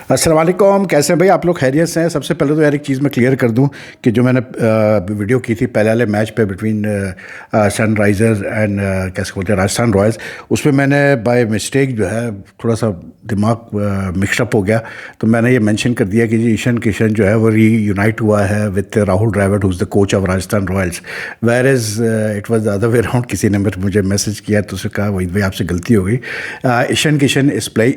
अस्सलाम वालेकुम, कैसे हैं भाई आप लोग? खैरियत से हैं? सबसे पहले तो यार एक चीज़ मैं क्लियर कर दूं कि जो मैंने वीडियो की थी पहले वाले मैच पे बिटवीन सनराइज़र्स एंड कैसे बोलते हैं राजस्थान रॉयल्स, उसमें मैंने बाय मिस्टेक जो है थोड़ा सा दिमाग मिक्सअप हो गया, तो मैंने ये मेंशन कर दिया कि जी ईशान किशन जो है वो रीयूनाइट हुआ है with Rahul Dravid who is the coach of Rajasthan Royals, where is it was the other way around. किसी ने मुझे मैसेज किया तो उसने कहा वही भाई आपसे गलती हो गई। Ishan Kishan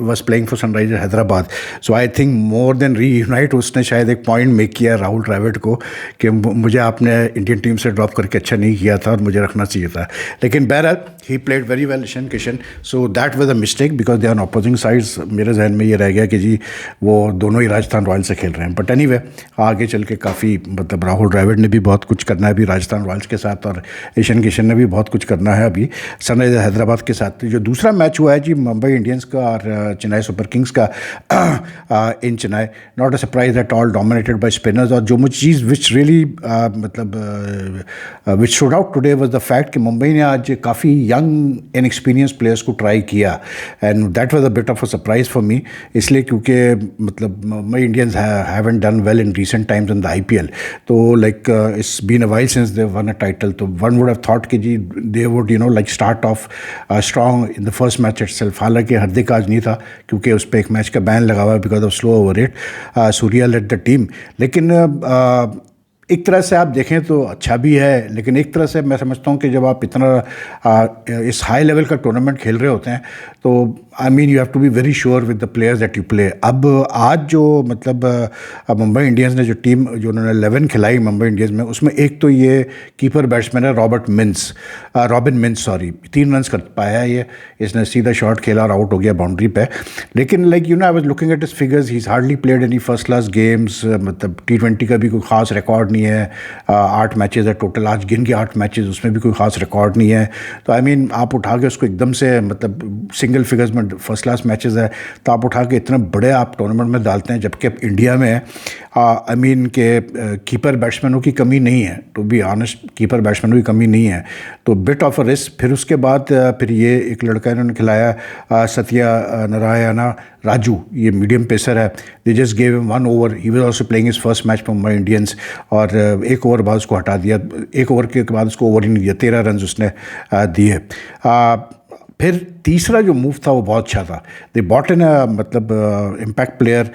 was playing for Sunriser Hyderabad, so I think more than reunite उसने शायद एक पॉइंट मेक किया राहुल द्रविड़ को कि मुझे आपने इंडियन टीम से ड्रॉप करके अच्छा नहीं किया था और मुझे रखना चाहिए था। लेकिन बहरहाल he played very well Ishan Kishan, so that was a mistake because they are opposing sides. मेरे जहन में ये रह गया कि जी वो दोनों ही राजस्थान रॉयल्स से खेल रहे हैं। बट एनीवे आगे चल के काफ़ी मतलब राहुल द्रविड़ ने भी बहुत कुछ करना है अभी राजस्थान रॉयल्स के साथ, और ईशान किशन ने भी बहुत कुछ करना है अभी सनराइजर हैदराबाद के साथ। जो दूसरा मैच हुआ है जी मुंबई इंडियंस का और चेन्नई सुपर किंग्स का in Chennai, not a surprise at all, dominated by spinners. और जो मुझे चीज़ विच रियली मतलब which stood out today was the fact कि मुंबई ने आज काफ़ी यंग इनएक्सपीरियंस प्लेयर्स को ट्राई किया, and that was a bit of a surprise for me, इसलिए क्योंकि मतलब Mumbai Indians haven't done well in recent times in the IPL. तो like it's been a while since they won a title, तो one would have thought कि जी they would like start off strong in the first match itself. हालांकि हार्दिक आज नहीं था क्योंकि उस पर एक मैच का बैन लगा हुआ है because of slow over rate, Surya led the team. लेकिन एक तरह से आप देखें तो अच्छा भी है, लेकिन एक तरह से मैं समझता हूँ कि जब आप इतना इस हाई लेवल का टूर्नामेंट खेल रहे होते हैं तो I mean you have to be very sure with the players that you play. अब आज जो मतलब मुंबई इंडियंस ने जो टीम जो उन्होंने 11 खिलाई मुंबई इंडियंस में, उसमें एक तो ये कीपर बैट्समैन है रॉबिन मिंस, सॉरी 3 रन कर पाया है ये, इसने सीधा शॉट खेला और आउट हो गया बाउंड्री पे। लेकिन like I was looking at his figures, he is hardly played any first class games, मतलब T20 का भी कोई ख़ास रिकॉर्ड नहीं है। 8 मैचेस है टोटल, आज गिन के 8 मैचेस, उसमें भी कोई ख़ास रिकॉर्ड नहीं है। तो आई मीन आप उठा के उसको एकदम से मतलब सिंगल फिगर्स में फर्स्ट क्लास मैचेस है तो आप उठा के इतने बड़े आप टूर्नामेंट में डालते हैं, जबकि अब इंडिया में आई मीन के कीपर बैट्समैनों की कमी नहीं है, टू बी ऑनेस्ट कीपर बैट्समैनों की कमी नहीं है, तो बिट ऑफ अ रिस्क। फिर उसके बाद फिर ये एक लड़का इन्होंने खिलाया सत्या नारायणा राजू, ये मीडियम पेसर है, they just gave him 1 over, he was also playing his first match for Mumbai Indians, और 1 ओवर बाद उसको हटा दिया, 1 ओवर के बाद उसको ओवर ही नहीं दिया, 13 रन उसने दिए। फिर तीसरा जो मूव था वो बहुत अच्छा था, दे बॉट इन मतलब इम्पैक्ट प्लेयर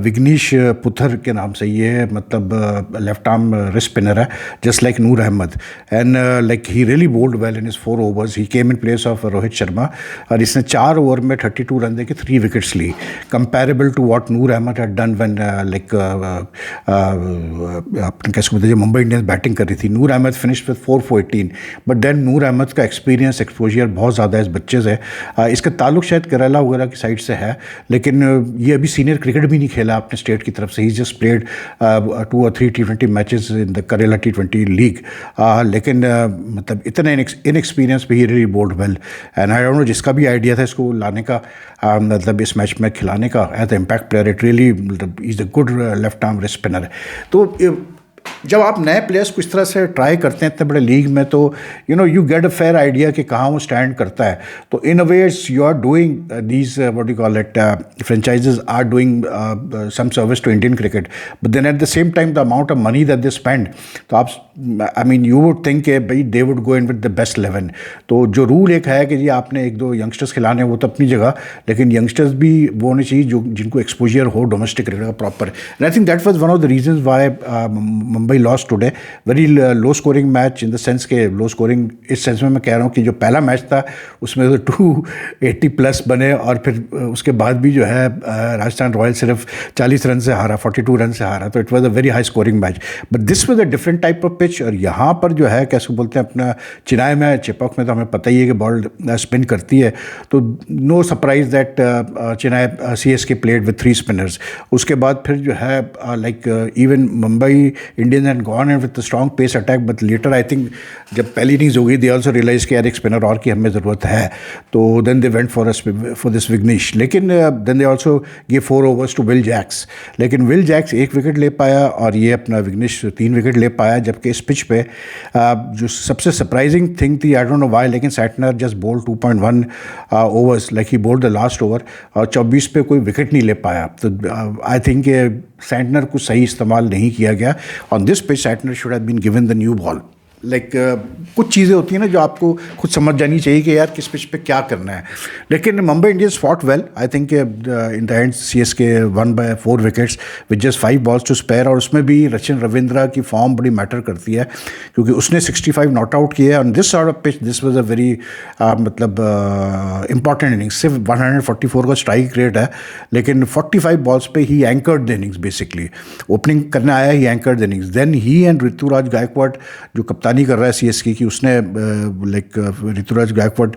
विग्नेश पुथर के नाम से, ये है मतलब लेफ्ट आर्म रिस्ट स्पिनर है just like Noor Ahmad, and like he really bowled well in his 4 overs, he came in place of Rohit Sharma, और इसने 4 ओवर में 32 रन देके 3 विकेट्स ली, comparable to what Noor Ahmad had done when like अपने कैसे बोलते हैं मुंबई इंडियंस बैटिंग कर रही थी। Noor Ahmad finished with 4 for 18, but then Noor Ahmad का एक्सपीरियंस एक्सपोजर बहुत ज़्यादा इस बच्चे से, इसका ताल्लुक शायद केरला वगैरह की साइड से है, लेकिन ये अभी सीनियर क्रिकेट भी नहीं खेला अपने स्टेट की तरफ से, he just played 2 or 3 T20 matches in the Kerala T20 league, लेकिन मतलब इतना इनएक्सपीरियंस भी, he really bowled well, and I don't know जिसका भी आइडिया था इसको लाने का मतलब इस मैच में खिलाने का as a impact player, it really मतलब is a good left arm wrist spinner. तो जब आप नए प्लेयर्स को इस तरह से ट्राई करते हैं इतने बड़े लीग में, तो you get a fair idea कि कहाँ वो स्टैंड करता है। तो in a ways you are doing these what you call it franchises are doing some service to Indian cricket, but then at the same time the amount of money that they spend, तो आप I mean you would think कि भाई they would go in with the best 11। तो जो rule एक है कि जी आपने 1-2 यंगस्टर्स खिलाने वो तो अपनी जगह, लेकिन यंगस्टर्स भी वो होने चाहिए जो जिनको एक्सपोजर हो डोमेस्टिक क्रिकेट का proper, and I think that was one of the reasons why Mumbai lost today. Very low scoring match in the sense के लो स्कोरिंग इस सेंस में मैं कह रहा हूँ कि जो पहला मैच था उसमें तो 280 प्लस बने, और फिर उसके बाद भी जो है राजस्थान रॉयल सिर्फ 40 रन से हारा, 42 रन से हारा, तो it was a very high scoring match, but this was a different type of pitch. और यहाँ पर जो है कैसे बोलते हैं अपना चेन्नई में चिपक में तो हमें पता ही है कि बॉल स्पिन करती है, तो no surprise that Chennai CSK played with 3 spinners. उसके बाद फिर जो है like even Mumbai Indian and gone and with strong pace attack, but later I think जब पहली इनिंग्स हो गई दे ऑल्सो रियलाइज कि यार एक स्पिनर और की हमें ज़रूरत है, तो then they went for this Vignesh. लेकिन then they also give 4 overs to Will Jacks, लेकिन विल जैक्स 1 विकेट ले पाया और ये अपना विग्नेश 3 विकेट ले पाया। जबकि इस पिच पे जो सबसे सरप्राइजिंग थिंग थी, आई डोंट नो व्हाई, लेकिन Santner just bowled 2.1 overs, like he bowled the last over, और 24 पे कोई विकेट नहीं ले पाया। तो आई थिंक सैटनर को सही इस्तेमाल नहीं किया गया। On this pitch Santner should have been given the new ball. Like कुछ चीज़ें होती हैं ना जो आपको खुद समझ जानी चाहिए कि यार किस पिच पे क्या करना है। लेकिन Mumbai Indians fought well, I think in the end CSK won by 4 wickets with just 5 balls to spare, और उसमें भी रचिन रविंद्रा की फॉर्म बड़ी मैटर करती है क्योंकि उसने 65 नॉट आउट किए on this sort of pitch. This was a very मतलब इंपॉर्टेंट इनिंग्स। सिर्फ 144 का स्ट्राइक रेट है, लेकिन 45 बॉल्स पे he anchored the innings. Basically opening करने आया, he anchored the innings. Then he and Ruturaj Gaikwad जो कप्तानी कर रहा है CSK की, उसने like Ruturaj Gaikwad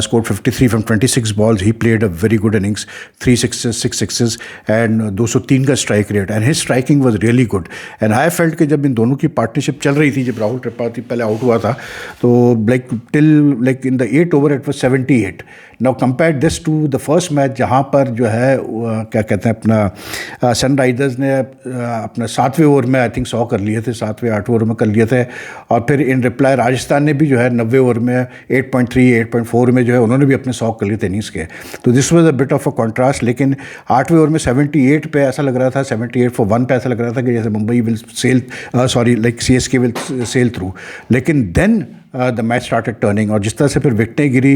scored 53 from 26 balls. He played a very good innings, 3 sixes 6 sixes and 203 का strike rate, and his striking was really good. And I felt कि जब इन दोनों की पार्टनरशिप चल रही थी, जब राहुल त्रिपाठी पहले आउट हुआ था, तो like till like in the 8 over it was 78। Now compare this to the first match जहाँ पर जो है क्या कहते हैं अपना सनराइजर्स ने अपना 7वें ओवर में आई थिंक 100 कर लिए थे, 7वें 8वें ओवर में कर लिए थे, और फिर इन रिप्लाई राजस्थान ने भी जो है 90 ओवर में 8.3 8.4 में जो है उन्होंने भी अपने 100 कर लिए थे इनिंग्स के। तो this was a bit of a contrast. लेकिन 8वें ओवर में 78 पे ऐसा लग रहा था, 78 फॉर 1 पे ऐसा लग रहा था कि जैसे Mumbai will sail like CSK will sail through. लेकिन then the match started turning, और जिस तरह से फिर विकेटें गिरी,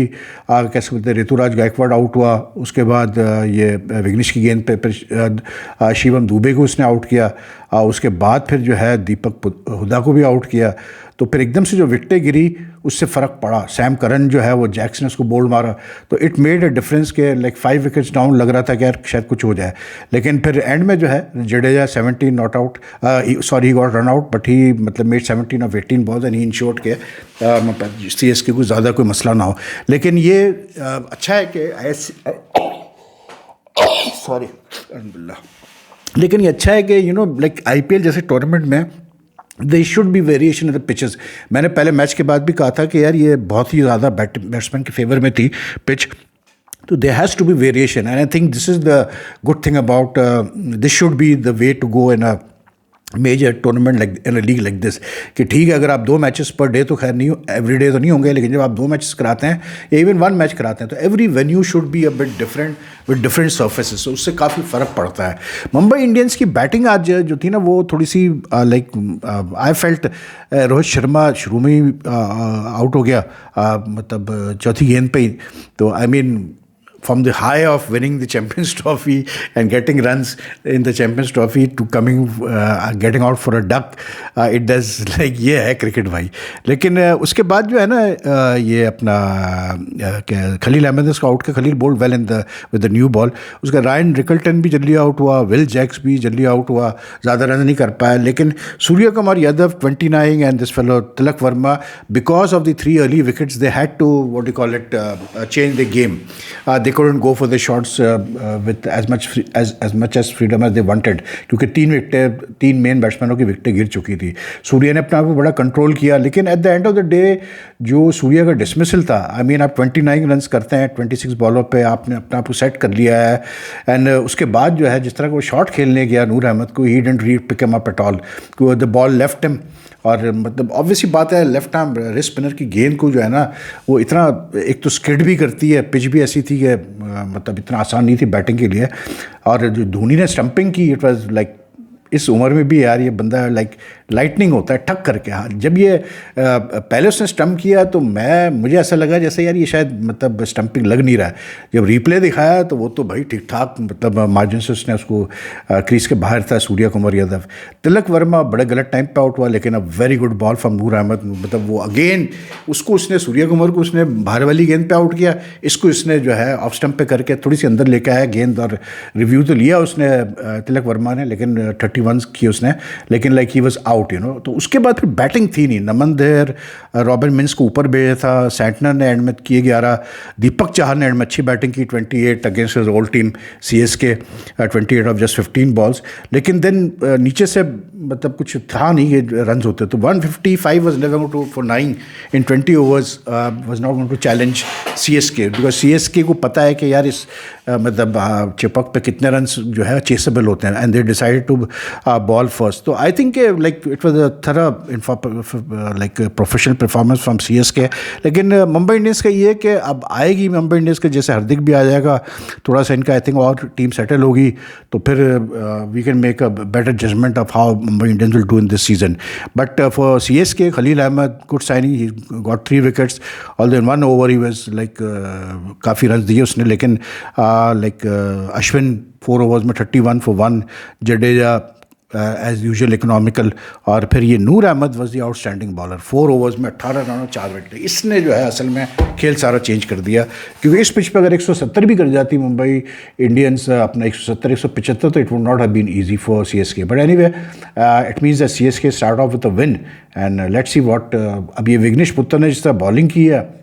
कैसे बोलते हैं, ऋतुराज गायकवाड़ आउट हुआ, उसके बाद ये विग्नेश की गेंद पे फिर शिवम दुबे को उसने आउट किया, उसके बाद फिर जो है दीपक हुडा को भी आउट किया। तो फिर एकदम से जो विकेटें गिरी उससे फ़र्क पड़ा। सैम करन जो है वो जैक्स ने उसको बोल्ड मारा, तो इट मेड अ डिफरेंस के लाइक 5 विकेट्स डाउन लग रहा था कि यार शायद कुछ हो जाए। लेकिन फिर एंड में जो है Jadeja 17 not out, sorry he got run out, but he मतलब made 17 off 18 balls and he ensured के CSK को ज़्यादा कोई मसला ना हो। लेकिन ये अच्छा है कि सॉरी लेकिन ये अच्छा है कि लाइक IPL जैसे टूर्नामेंट में they should be variation in the pitches. मैंने पहले मैच के बाद भी कहा था कि यार ये बहुत ही ज़्यादा बैट्समैन के फेवर में थी पिच, तो there has to be variation, and I think this is the good thing about this should be the way to go in a major tournament like in a league like this. कि ठीक है, अगर आप 2 matches per day तो खैर नहीं every day तो नहीं होंगे, लेकिन जब आप 2 मैचेस कराते हैं या इवन 1 मैच कराते हैं तो every venue should be a bit different with different surfaces, उससे काफ़ी फ़र्क पड़ता है। मुंबई इंडियंस की बैटिंग आज जो थी ना वो थोड़ी सी like I felt Rohit Sharma शुरू में ही आउट हो गया, मतलब चौथी गेंद पे ही। तो I mean from the high of winning the Champions Trophy and getting runs in the Champions Trophy to coming getting out for a duck, it does like ये है क्रिकेट भाई। लेकिन उसके बाद जो है ना ये अपना खलील अहमद ने उसको आउट किया। Khaleel bowled well in the with the new ball. उसका रायन रिकल्टन भी जल्दी आउट हुआ, विल जैक्स भी जल्दी आउट हुआ, ज़्यादा रन नहीं कर पाया। लेकिन Suryakumar Yadav 29 and this fellow Tilak Varma, because of the 3 early wickets they had to what you call it change the game. They couldn't go for the shots with as much freedom as they wanted, क्योंकि 3 main बैट्समैनों की विकेटें गिर चुकी थी। सूर्य ने अपने आप को बड़ा कंट्रोल किया, लेकिन at the end of the day जो सूर्य का डिसमिसल था, आई मीन आप 29 रन्स करते हैं 26 बॉलों पे, आपने अपने आप को सेट कर लिया है। एंड उसके बाद जो है जिस तरह को शॉट खेलने गया नूर अहमद को, he didn't read pick him up at all, the ball left him. और मतलब ऑब्वियसली बात है, लेफ्ट आर्म रिस्ट स्पिनर की गेंद को जो है ना वो इतना एक तो स्किड भी करती है, पिच भी ऐसी थी कि मतलब इतना आसान नहीं थी बैटिंग के लिए। और जो धोनी ने स्टंपिंग की, इट वाज लाइक इस उम्र में भी यार ये बंदा लाइक लाइटनिंग होता है ठक करके। हाँ, जब ये पहले उसने स्टंप किया तो मुझे ऐसा लगा जैसे यार ये शायद मतलब स्टंपिंग लग नहीं रहा है। जब रिप्ले दिखाया तो वो तो भाई ठीक ठाक मतलब मार्जिन से उसने उसको क्रीज के बाहर था सूर्य कुमार यादव। तिलक वर्मा बड़े गलत टाइम पे आउट हुआ, लेकिन a very good ball from Noor Ahmad. मतलब वो अगेन उसने सूर्य कुमार को उसने बाहर वाली गेंद पे आउट किया, इसको इसने जो है ऑफ स्टंप पे करके थोड़ी सी अंदर लेके आया गेंद। और रिव्यू तो लिया उसने तिलक वर्मा ने, लेकिन 31 की उसने, लेकिन लाइक ही वाज आउट तो उसके बाद फिर बैटिंग थी नहीं। नमन देर रॉबिन मिन्स को ऊपर भेजा था, सैंटनर ने एंड में किए 11, दीपक चाहर ने एंड में अच्छी बैटिंग की 28 against his old team CSK, 28 of just 15 balls. लेकिन देन नीचे से मतलब कुछ था नहीं कि रन होते, तो 155 was never going to for 9 in 20 overs was not going to challenge CSK, because CSK को पता है कि यार इस मतलब चिपक पे कितने रन जो है चेसेबल होते हैं, and they decided to bowl first. तो I think like it was a thorough like professional performance from CSK. लेकिन मुंबई इंडियंस का ये है कि अब आएगी मुंबई इंडियंस के, जैसे हार्दिक भी आ जाएगा, थोड़ा सा इनका आई थिंक और टीम सेटल होगी, तो फिर we can make a better judgement of how Mumbai Indians will do in this season. But for CSK, Khaleel Ahmed good signing, he got 3 wickets, although in 1 over he was like काफ़ी run दिए उसने. लेकिन like Ashwin 4 overs में 31 for 1, Jadeja as usual economical, और फिर ये Noor Ahmad was the outstanding bowler, 4 overs में 18 run और 4 विकेट. इसने जो है असल में खेल सारा चेंज कर दिया, क्योंकि इस पिच पे अगर 170 भी कर जाती मुंबई इंडियंस अपना 170-175, तो it would not have been easy for CSK. But anyway it means that CSK start off with a win, and let's see what. अब ये विघ्नेश पुत्र ने जिस तरह बॉलिंग की है,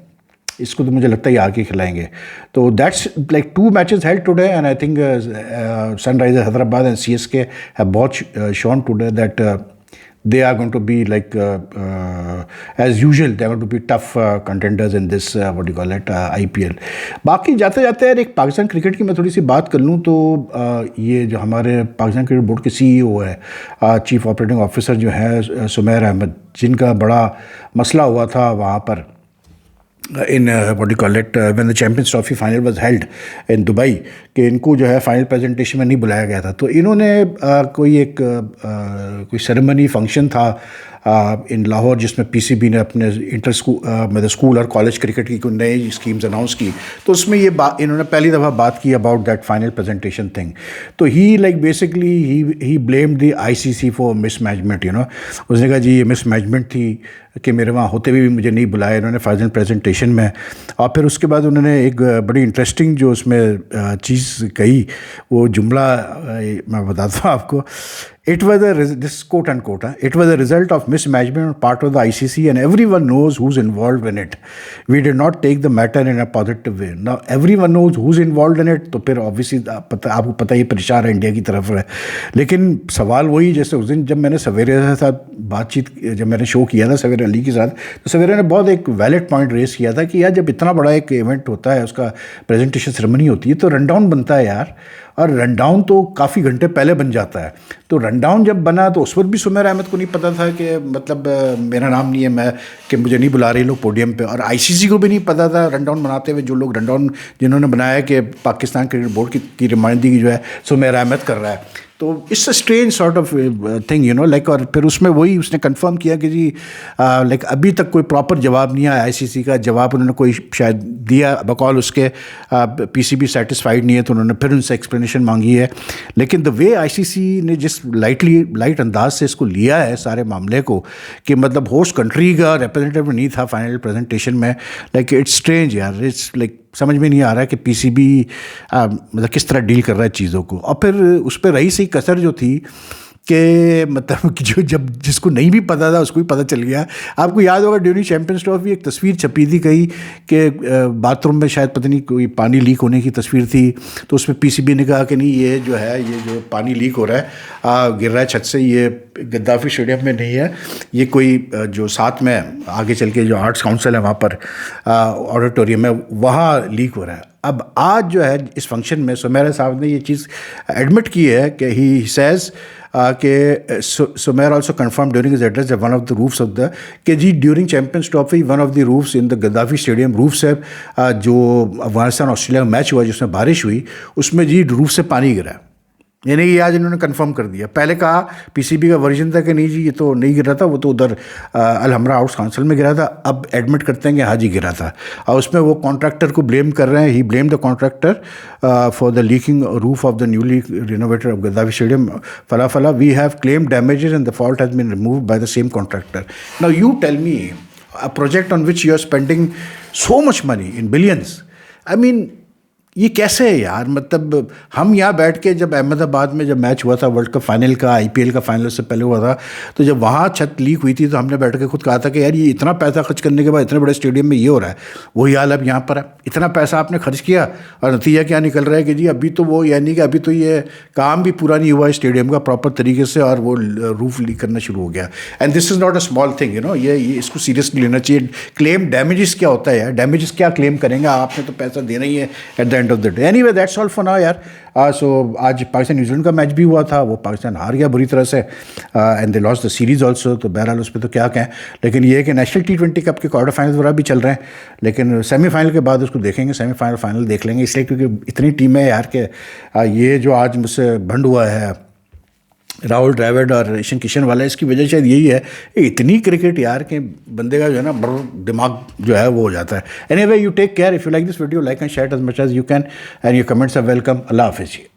इसको तो मुझे लगता है ये आके खिलाएंगे. तो that's like 2 matches held today, and I think Sunrisers Hyderabad and CSK have both shown today that they are going to be like as usual, they are going to be tough contenders in this what do you call it IPL. बाकी जाते जाते यार एक Pakistan cricket की मैं थोड़ी सी बात कर लूँ, तो ये जो हमारे पाकिस्तान क्रिकेट बोर्ड के सीईओ है, चीफ ऑपरेटिंग ऑफिसर जो है सुमेर अहमद, जिनका बड़ा मसला हुआ था वहाँ पर in what do you call it when the Champions Trophy final was held in Dubai, कि इनको जो है फाइनल प्रेजेंटेशन में नहीं बुलाया गया था. तो इन्होंने कोई सेरेमनी फंक्शन था इन लाहौर, जिसमें पीसीबी ने अपने इंटर मतलब स्कूल और कॉलेज क्रिकेट की कोई नई स्कीम्स अनाउंस की. तो उसमें ये इन्होंने पहली दफ़ा बात की about that final presentation thing. तो he like basically he blamed the ICC for mismanagement, you know. उसने कहा जी ये मिसमैनेजमेंट थी कि मेरे वहाँ होते भी मुझे नहीं बुलाया इन्होंने फाइनल प्रेजेंटेशन में. और फिर उसके बाद उन्होंने एक बड़ी इंटरेस्टिंग जो उसमें चीज़ कही, वो जुमला मैं बताता हूँ आपको. It was this quote unquote, it was a result of mismanagement on part of the ICC, and everyone knows who's involved in it. We did not take the matter in a positive way. Now everyone knows who's involved in it, तो फिर obviously आपको पता ही परेशान है India की तरफ है. लेकिन सवाल वही, जैसे उस दिन जब मैंने सवेरे के साथ बातचीत, जब मैंने शो किया था सवेरे अली के साथ, तो सवेरे ने बहुत एक वैलिड पॉइंट रेस किया था कि यार जब इतना बड़ा एक इवेंट होता है, उसका प्रेजेंटेशन सेरेमनी होती है, तो रन डाउन बनता है यार, और रन डाउन तो काफ़ी घंटे पहले बन जाता है. तो रन डाउन जब बना तो उस वक्त भी सुमेर अहमद को नहीं पता था कि मतलब मेरा नाम नहीं है, मैं कि मुझे नहीं बुला रहे लोग पोडियम पे, और आईसीसी को भी नहीं पता था रन डाउन बनाते हुए, जो लोग रन डाउन जिन्होंने बनाया कि पाकिस्तान क्रिकेट बोर्ड की नुमाइंदगी जो है सुमेर अहमद कर रहा है. तो it's a strange sort of thing, you know like. और फिर उसमें वही उसने कंफर्म किया कि जी लाइक अभी तक कोई प्रॉपर जवाब नहीं आया आईसीसी का. जवाब उन्होंने कोई शायद दिया बकौल उसके, पीसीबी सेटिस्फाइड नहीं है, तो उन्होंने फिर उनसे एक्सप्लेनेशन मांगी है. लेकिन द वे आईसीसी ने जिस लाइट अंदाज से इसको लिया है सारे मामले को, कि मतलब होस्ट कंट्री का रिप्रेजेंटेटिव नहीं था फाइनल प्रेजेंटेशन में, लाइक इट्स स्ट्रेंज यार. इट्स लाइक समझ में नहीं आ रहा है कि पीसीबी मतलब किस तरह डील कर रहा है चीज़ों को. और फिर उस पर रही सी कसर जो थी कि मतलब जो जब जिसको नहीं भी पता था उसको भी पता चल गया. आपको याद होगा ड्यूरिंग चैंपियंस ट्रॉफी एक तस्वीर छपी थी कहीं कि बाथरूम में शायद पता नहीं कोई पानी लीक होने की तस्वीर थी, तो उसमें पीसीबी ने कहा कि नहीं ये जो है, ये जो पानी लीक हो रहा है गिर रहा है छत से, ये गद्दाफी स्टेडियम में नहीं है, ये कोई जो साथ में आगे चल के जो आर्ट्स काउंसिल है वहाँ पर ऑडिटोरियम है वहाँ लीक हो रहा है. अब आज जो है इस फंक्शन में सुमेर साहब ने ये चीज़ एडमिट की है कि ही सेज़ कि Sumer also confirm during his address one of the roofs of the कि जी during champions trophy one of the roofs in the Gaddafi stadium roof से जो अफगानिस्तान ऑस्ट्रेलिया का मैच हुआ जिसमें बारिश हुई, उसमें जी रूफ से पानी गिरा. यानी कि आज इन्होंने कंफर्म कर दिया. पहले कहा पीसीबी का वर्जन था कि नहीं जी ये तो नहीं गिरा था, वो तो उधर अलहमरा आउट्स काउंसिल में गिरा था. अब एडमिट करते हैं कि हाँ जी गिरा था, और उसमें वो कॉन्ट्रैक्टर को ब्लेम कर रहे हैं. He blame the contractor for the leaking roof of the newly renovated of Gaddafi stadium फला. We have claim damages and the fault has been removed by the same contractor. Now you tell me a project on which you are spending so much money in billions, I mean ये कैसे है यार, मतलब हम यहाँ बैठ के जब अहमदाबाद में जब मैच हुआ था वर्ल्ड कप फाइनल का, आईपीएल का फाइनल से पहले हुआ था, तो जब वहाँ छत लीक हुई थी तो हमने बैठ के खुद कहा था कि यार ये इतना पैसा खर्च करने के बाद इतने बड़े स्टेडियम में ये हो रहा है। वही हाल अब यहाँ पर है, इतना पैसा आपने खर्च किया और नतीजा क्या निकल रहा है कि जी अभी तो वो, यानी कि अभी तो ये काम भी पूरा नहीं हुआ है स्टेडियम का प्रॉपर तरीके से और वो रूफ लीक करना शुरू हो गया। And this is not a small thing, you know, ये इसको सीरियसली लेना चाहिए। क्लेम डैमेजेस क्या होता है यार, डैमेजेस क्या क्लेम करेंगे, आपने तो पैसा देना ही है at the end of the day. Anyway that's all for now यार। सो आज पाकिस्तान न्यूजीलैंड का मैच भी हुआ था, वो पाकिस्तान हार गया बुरी तरह से and they lost the series also. तो बहरहाल उस पर तो क्या कहें, लेकिन ये है कि नेशनल T20 कप के क्वार्टर फाइनल वगैरह भी चल रहे हैं, लेकिन सेमीफाइनल के बाद उसको देखेंगे, सेमीफाइनल फाइनल देख लेंगे, इसलिए क्योंकि इतनी टीमें यार के ये जो आज मुझसे भंड हुआ है राहुल द्रविड़ और ईशान किशन वाला, इसकी वजह शायद यही है, इतनी क्रिकेट यार के बंदे का जो है ना दिमाग जो है वो हो जाता है। Anyway you take care, if you like this video like and share as much as you can and your comments are welcome. अल्लाह हाफिज़।